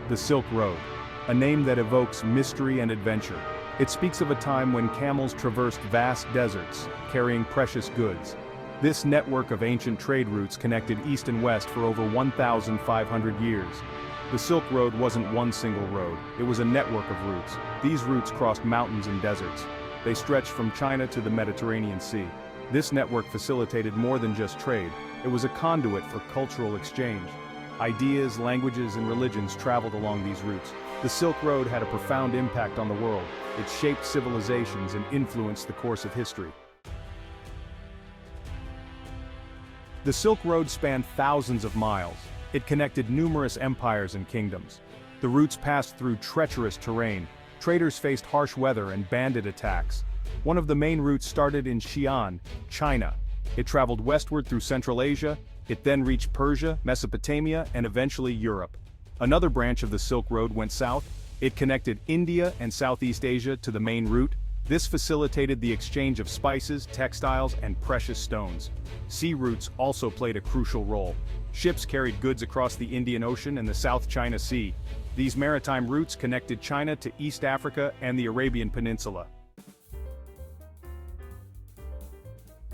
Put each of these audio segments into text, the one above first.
The Silk Road, a name that evokes mystery and adventure. It speaks of a time when camels traversed vast deserts, carrying precious goods. This network of ancient trade routes connected east and west for over 1,500 years. The Silk Road wasn't one single road, it was a network of routes. These routes crossed mountains and deserts. They stretched from China to the Mediterranean Sea. This network facilitated more than just trade, it was a conduit for cultural exchange. Ideas, languages, and religions traveled along these routes. The Silk Road had a profound impact on the world. It shaped civilizations and influenced the course of history. The Silk Road spanned thousands of miles. It connected numerous empires and kingdoms. The routes passed through treacherous terrain. Traders faced harsh weather and bandit attacks. One of the main routes started in Xi'an, China. It traveled westward through Central Asia. It then reached Persia, Mesopotamia, and eventually Europe. Another branch of the Silk Road went south. It connected India and Southeast Asia to the main route. This facilitated the exchange of spices, textiles, and precious stones. Sea routes also played a crucial role. Ships carried goods across the Indian Ocean and the South China Sea. These maritime routes connected China to East Africa and the Arabian Peninsula.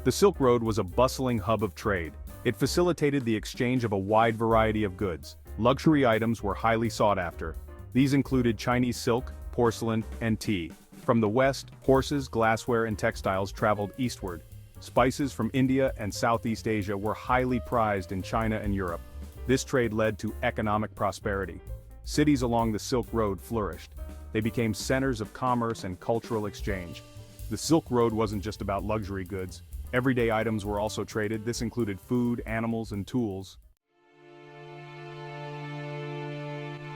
The Silk Road was a bustling hub of trade. It facilitated the exchange of a wide variety of goods. Luxury items were highly sought after. These included Chinese silk, porcelain, and tea. From the west, horses, glassware, and textiles traveled eastward. Spices from India and Southeast Asia were highly prized in China and Europe. This trade led to economic prosperity. Cities along the Silk Road flourished. They became centers of commerce and cultural exchange. The Silk Road wasn't just about luxury goods. Everyday items were also traded. This included food, animals, and tools.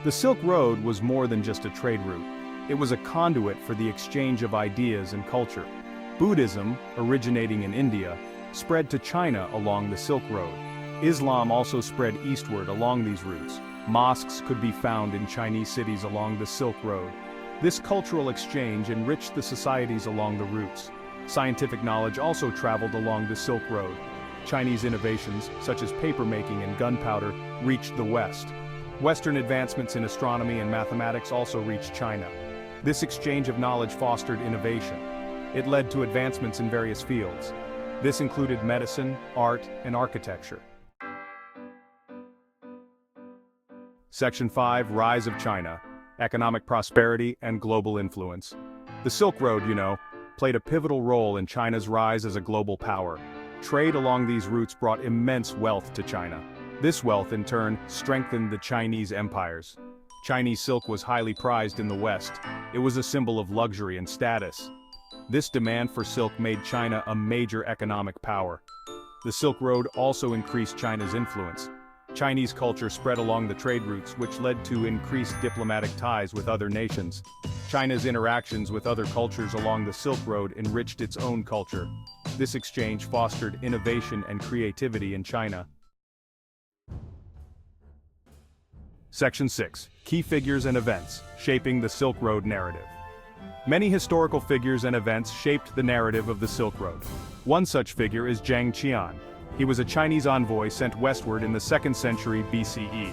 The Silk Road was more than just a trade route. It was a conduit for the exchange of ideas and culture. Buddhism, originating in India, spread to China along the Silk Road. Islam also spread eastward along these routes. Mosques could be found in Chinese cities along the Silk Road. This cultural exchange enriched the societies along the routes. Scientific knowledge also traveled along the Silk Road. Chinese innovations, such as papermaking and gunpowder, reached the West. Western advancements in astronomy and mathematics also reached China. This exchange of knowledge fostered innovation. It led to advancements in various fields. This included medicine, art, and architecture. Section 5, Rise of China, Economic Prosperity and Global Influence. The Silk Road, played a pivotal role in China's rise as a global power. Trade along these routes brought immense wealth to China. This wealth, in turn, strengthened the Chinese empires. Chinese silk was highly prized in the West. It was a symbol of luxury and status. This demand for silk made China a major economic power. The Silk Road also increased China's influence. Chinese culture spread along the trade routes, which led to increased diplomatic ties with other nations. China's interactions with other cultures along the Silk Road enriched its own culture. This exchange fostered innovation and creativity in China. Section 6, Key Figures and Events, Shaping the Silk Road Narrative. Many historical figures and events shaped the narrative of the Silk Road. One such figure is Zhang Qian. He was a Chinese envoy sent westward in the 2nd century BCE.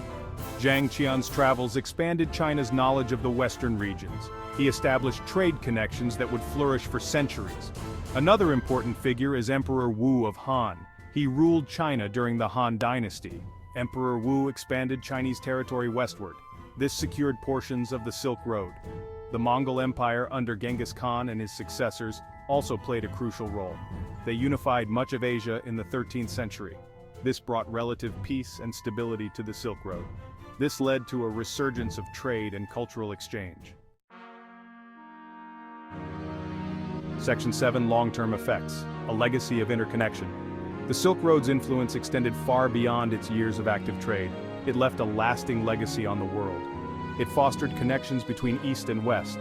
Zhang Qian's travels expanded China's knowledge of the western regions. He established trade connections that would flourish for centuries. Another important figure is Emperor Wu of Han. He ruled China during the Han Dynasty. Emperor Wu expanded Chinese territory westward. This secured portions of the Silk Road. The Mongol Empire under Genghis Khan and his successors also played a crucial role. They unified much of Asia in the 13th century. This brought relative peace and stability to the Silk Road. This led to a resurgence of trade and cultural exchange. Section 7, Long-Term Effects, a Legacy of Interconnection. The Silk Road's influence extended far beyond its years of active trade. It left a lasting legacy on the world. It fostered connections between East and West.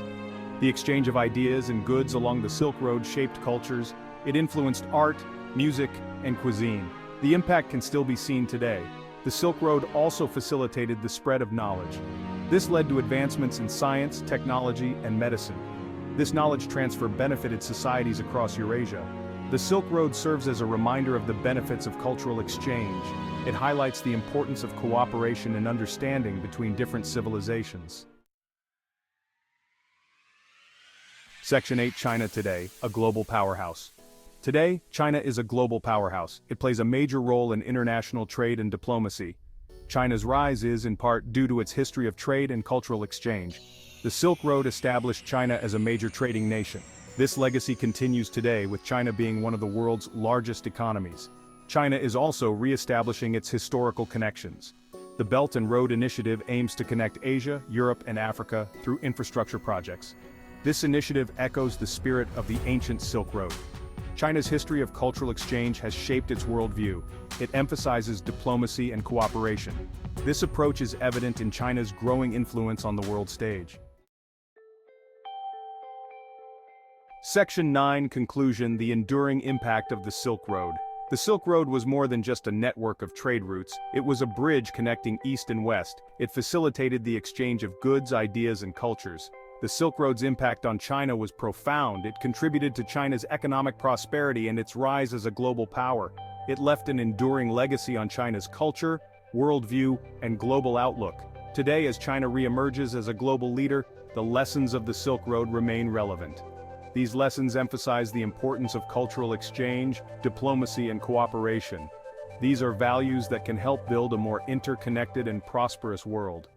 The exchange of ideas and goods along the Silk Road shaped cultures. It influenced art, music, and cuisine. The impact can still be seen today. The Silk Road also facilitated the spread of knowledge. This led to advancements in science, technology, and medicine. This knowledge transfer benefited societies across Eurasia. The Silk Road serves as a reminder of the benefits of cultural exchange. It highlights the importance of cooperation and understanding between different civilizations. Section 8. China today, a global powerhouse. Today, China is a global powerhouse. It plays a major role in international trade and diplomacy. China's rise is, in part, due to its history of trade and cultural exchange. The Silk Road established China as a major trading nation. This legacy continues today, with China being one of the world's largest economies. China is also re-establishing its historical connections. The Belt and Road Initiative aims to connect Asia, Europe, and Africa through infrastructure projects. This initiative echoes the spirit of the ancient Silk Road. China's history of cultural exchange has shaped its worldview. It emphasizes diplomacy and cooperation. This approach is evident in China's growing influence on the world stage. Section 9. Conclusion. The enduring impact of the Silk Road. The Silk Road was more than just a network of trade routes. It was a bridge connecting East and West. It facilitated the exchange of goods, ideas, and cultures. The Silk Road's impact on China was profound. It contributed to China's economic prosperity and its rise as a global power. It left an enduring legacy on China's culture, worldview, and global outlook. Today, as China re-emerges as a global leader, the lessons of the Silk Road remain relevant. These lessons emphasize the importance of cultural exchange, diplomacy, and cooperation. These are values that can help build a more interconnected and prosperous world.